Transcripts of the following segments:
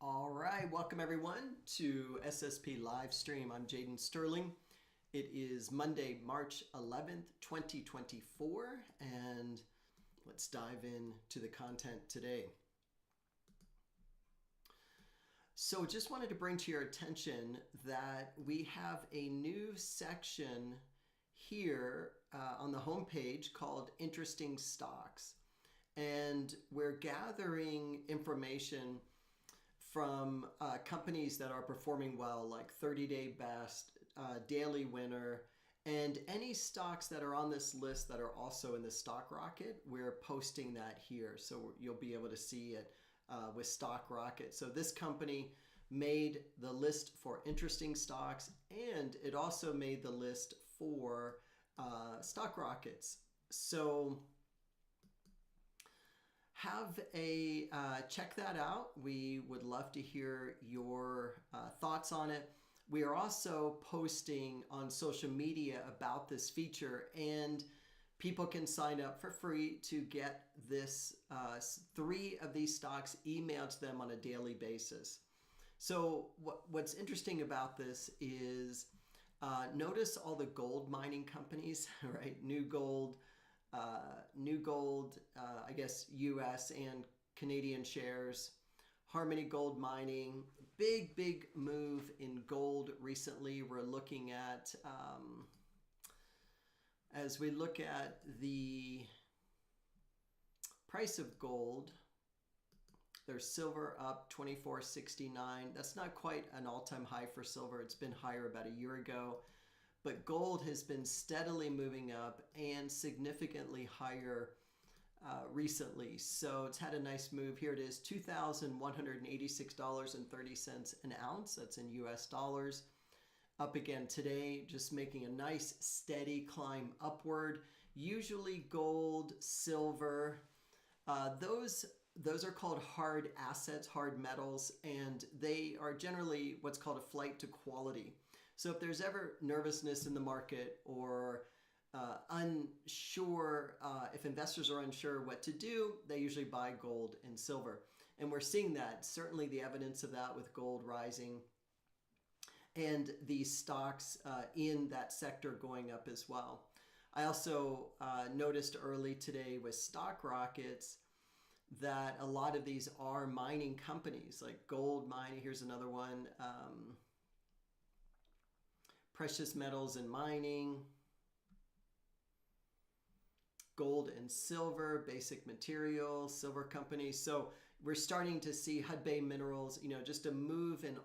All right, welcome everyone to SSP live stream. I'm Jaden Sterling. It is Monday, March 11th, 2024, and let's dive into the content today. So just wanted to bring to your attention that we have a new section here on the homepage called Interesting Stocks. And we're gathering information from companies that are performing well, like 30-day best, daily winner, and any stocks that are on this list that are also in the stock rocket, we're posting that here. So you'll be able to see it with Stock Rocket. So this company made the list for interesting stocks, and it also made the list for Stock Rockets. So have a check that out. We would love to hear your thoughts on it. We are also posting on social media about this feature, and people can sign up for free to get this 3 of these stocks emailed to them on a daily basis. So what's interesting about this is notice all the gold mining companies, right? New Gold, I guess US and Canadian shares, Harmony Gold Mining, big move in gold recently. We're looking at, as we look at the price of gold, there's silver up 24.69. That's not quite an all-time high for silver. It's been higher about a year ago. But gold has been steadily moving up and significantly higher recently. So it's had a nice move. Here it is, $2,186.30 an ounce. That's in US dollars. Up again today, just making a nice steady climb upward. Usually gold, silver, those are called hard assets, hard metals, and they are generally what's called a flight to quality. So if there's ever nervousness in the market or unsure, if investors are unsure what to do, they usually buy gold and silver. And we're seeing that, certainly the evidence of that with gold rising and the stocks in that sector going up as well. I also noticed early today with stock rockets that a lot of these are mining companies, like gold mining. Here's another one. Precious metals and mining, gold and silver, basic materials, silver companies. So we're starting to see Hudbay Minerals, just a move and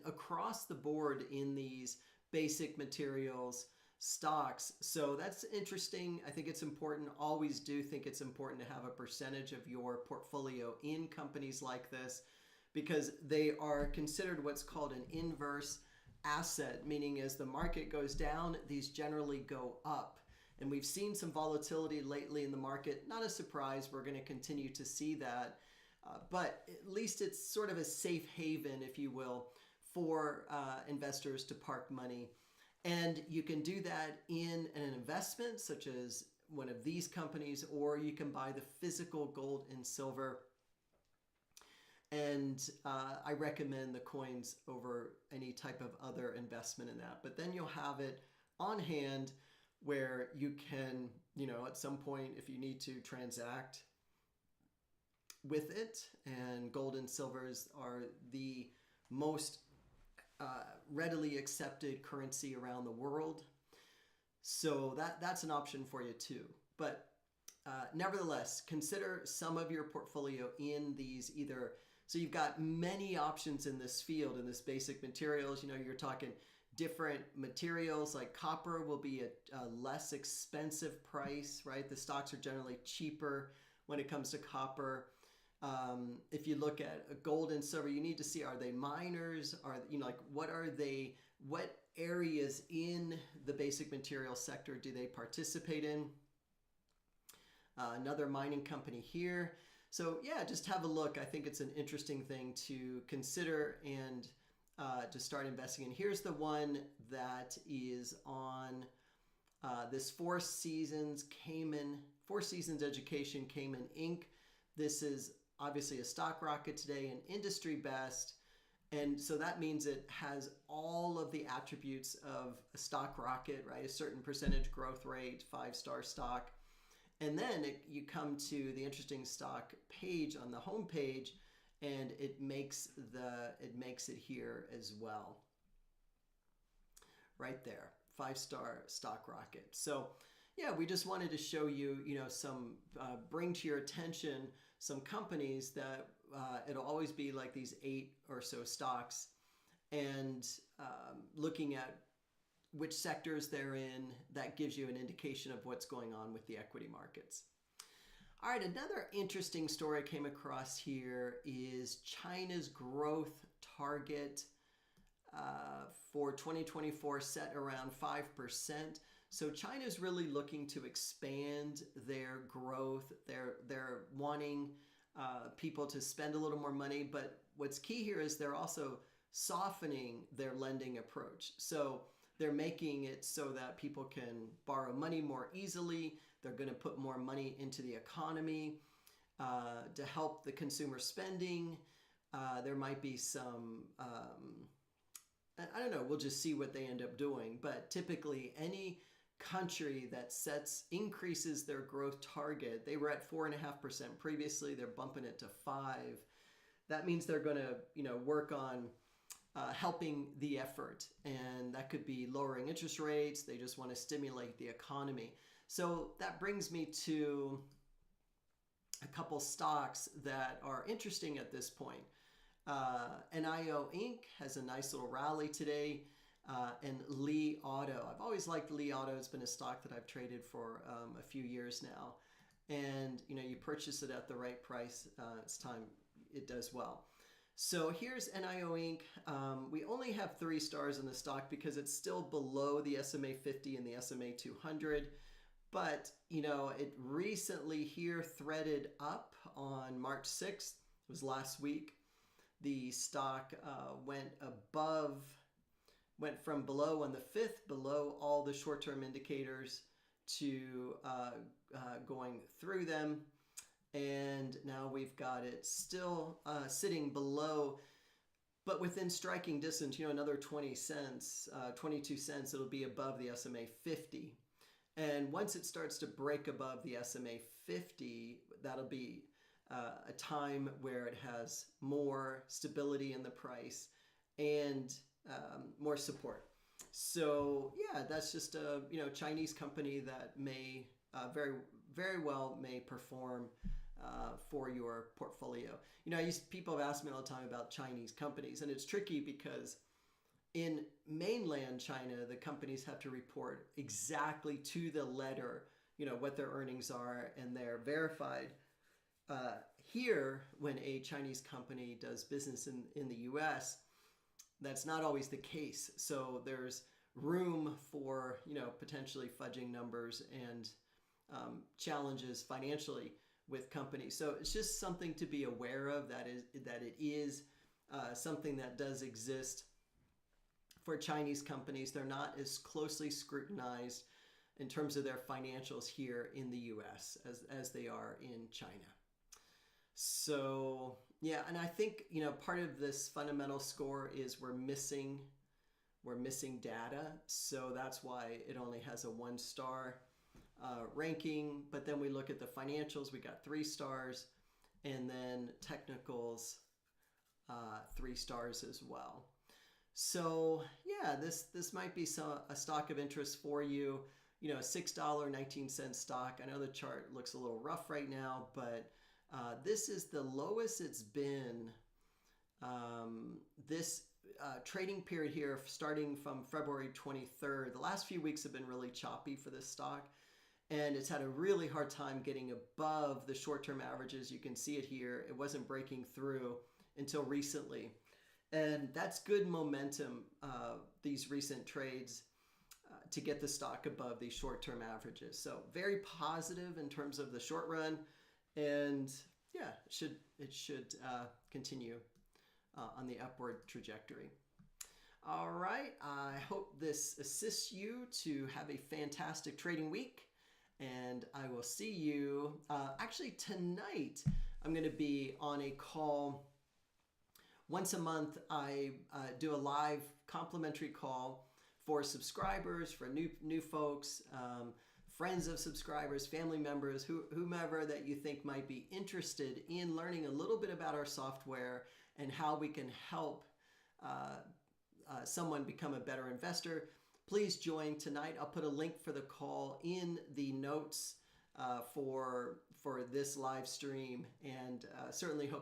across the board in these basic materials stocks. So that's interesting. I think it's important. Always do think it's important to have a percentage of your portfolio in companies like this, because they are considered what's called an inverse asset, meaning as the market goes down, these generally go up. And we've seen some volatility lately in the market. Not a surprise. We're going to continue to see that. But at least it's sort of a safe haven, if you will, for investors to park money. And you can do that in an investment, such as one of these companies, or you can buy the physical gold and silver. And I recommend the coins over any type of other investment in that. But then you'll have it on hand where you can, at some point, if you need to transact with it. And gold and silvers are the most readily accepted currency around the world. So that's an option for you too. But nevertheless, consider some of your portfolio in these either. So you've got many options in this field, in this basic materials. You're talking different materials, like copper will be a less expensive price, right? The stocks are generally cheaper when it comes to copper. If you look at gold and silver, you need to see, are they miners? What areas in the basic material sector do they participate in? Another mining company here. So yeah, just have a look. I think it's an interesting thing to consider and to start investing in. Here's the one that is on this Four Seasons Education Cayman Inc. This is obviously a stock rocket today, an industry best. And so that means it has all of the attributes of a stock rocket, right? A certain percentage growth rate, 5-star stock. And then you come to the interesting stock page on the home page, and it makes it here as well. Right there, 5-star stock rocket. So yeah, we just wanted to show you, some bring to your attention some companies that it'll always be like these 8 or so stocks, and looking at which sectors they're in, that gives you an indication of what's going on with the equity markets. All right, another interesting story I came across here is China's growth target for 2024 set around 5%. So China's really looking to expand their growth. They're wanting people to spend a little more money, but what's key here is they're also softening their lending approach. So they're making it so that people can borrow money more easily. They're going to put more money into the economy to help the consumer spending. There might be some, I don't know, we'll just see what they end up doing. But typically any country that increases their growth target, they were at 4.5% previously, they're bumping it to 5%. That means they're going to, work on helping the effort, and that could be lowering interest rates. They just want to stimulate the economy. So that brings me to a couple stocks that are interesting at this point. NIO Inc. has a nice little rally today, and Li Auto. I've always liked Li Auto. It's been a stock that I've traded for a few years now, and you purchase it at the right price. It's time it does well. So here's NIO Inc. We only have 3 stars in the stock because it's still below the SMA 50 and the SMA 200. But, it recently here threaded up on March 6th. It was last week. The stock went from below on the 5th, below all the short-term indicators, to going through them. And now we've got it still sitting below, but within striking distance, another 20 cents, 22 cents, it'll be above the SMA 50. And once it starts to break above the SMA 50, that'll be a time where it has more stability in the price and more support. So yeah, that's just a Chinese company that may very, very well may perform for your portfolio. People have asked me all the time about Chinese companies, and it's tricky because in mainland China, the companies have to report exactly to the letter, what their earnings are, and they're verified. Here, when a Chinese company does business in the US, that's not always the case. So there's room for, potentially fudging numbers and challenges financially with companies. So it's just something to be aware of, that it is something that does exist for Chinese companies. They're not as closely scrutinized in terms of their financials here in the US as they are in China. So yeah, and I think part of this fundamental score is we're missing data, so that's why it only has a 1-star ranking. But then we look at the financials, we got 3 stars, and then technicals 3 stars as well. So yeah, this might be a stock of interest for you. A $6.19 stock. I know the chart looks a little rough right now, but this is the lowest it's been this trading period here, starting from February 23rd. The last few weeks have been really choppy for this stock, and it's had a really hard time getting above the short-term averages. You can see it here. It wasn't breaking through until recently, and that's good momentum, these recent trades, to get the stock above these short-term averages. So very positive in terms of the short run, and yeah, it should continue on the upward trajectory. All right, I hope this assists you to have a fantastic trading week, and I will see you actually tonight. I'm going to be on a call once a month, I do a live complimentary call for subscribers, for new folks, friends of subscribers, family members, whomever that you think might be interested in learning a little bit about our software and how we can help someone become a better investor. Please join tonight. I'll put a link for the call in the notes for this live stream, and certainly hope to